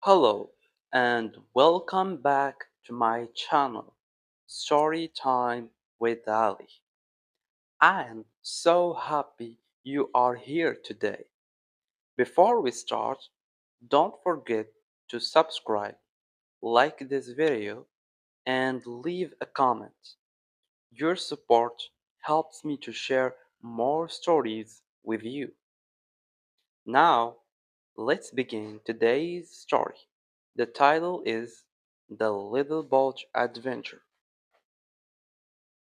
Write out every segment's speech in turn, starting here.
Hello and welcome back to my channel, Storytime with Ali. I am so happy you are here today. Before we start, don't forget to subscribe, like this video, and leave a comment. Your support helps me to share more stories with you. Now, let's begin today's story. The title is The Little Boat Adventure.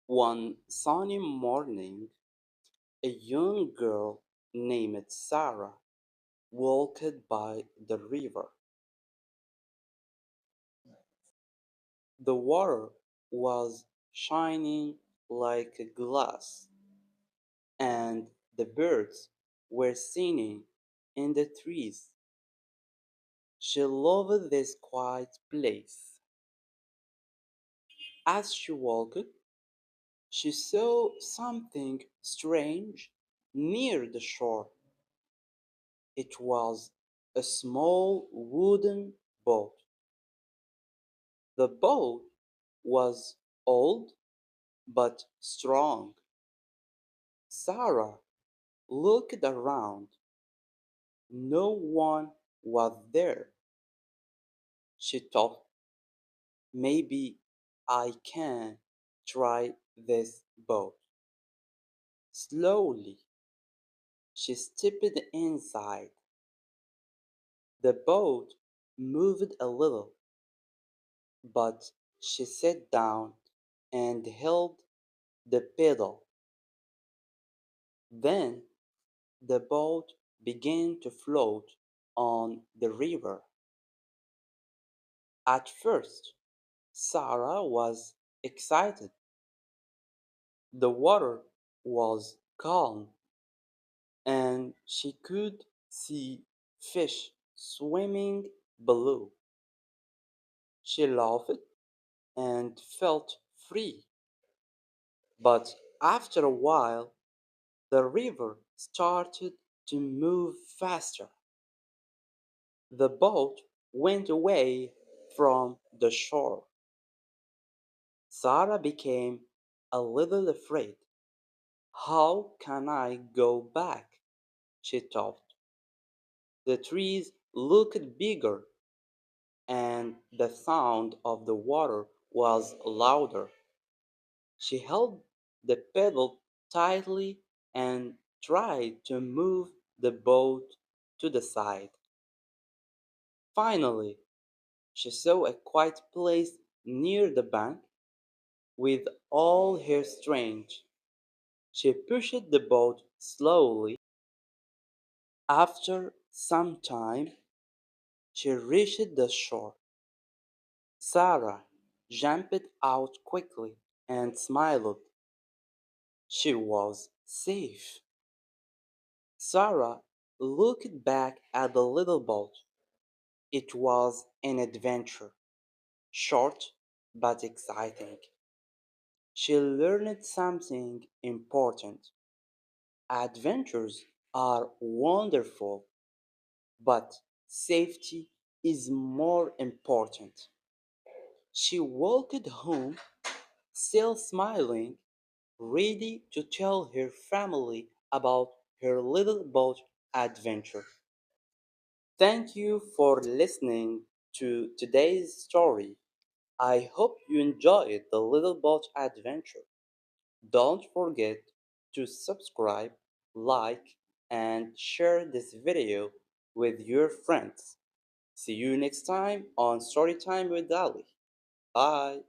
One sunny morning, a young girl named Sarah walked by the river. The water was shining like glass, and the birds were singing in the trees. She loved this quiet place. As she walked, she saw something strange near the shore. It was a small wooden boat. The boat was old but strong. Sarah looked around. No one was there. She thought, maybe I can try this boat. Slowly, she stepped inside. The boat moved a little, but she sat down and held the pedal. Then the boat began to float on the river. At first, Sarah was excited. The water was calm and she could see fish swimming below. She laughed and felt free. But after a while, the river started to move faster. The boat went away from the shore. Sarah became a little afraid. How can I go back? She thought. The trees looked bigger and the sound of the water was louder. She held the pedal tightly and tried to move the boat to the side. Finally, she saw a quiet place near the bank. With all her strength, she pushed the boat slowly. After some time, she reached the shore. Sarah jumped out quickly and smiled. She was safe. Sarah looked back at the little boat. It was an adventure, short but exciting. She learned something important. Adventures are wonderful, but safety is more important. She walked home, still smiling, ready to tell her family about her little boat adventure. Thank you for listening to today's story. I hope you enjoyed the little boat adventure. Don't forget to subscribe, like, and share this video with your friends. See you next time on Storytime with Ali. Bye.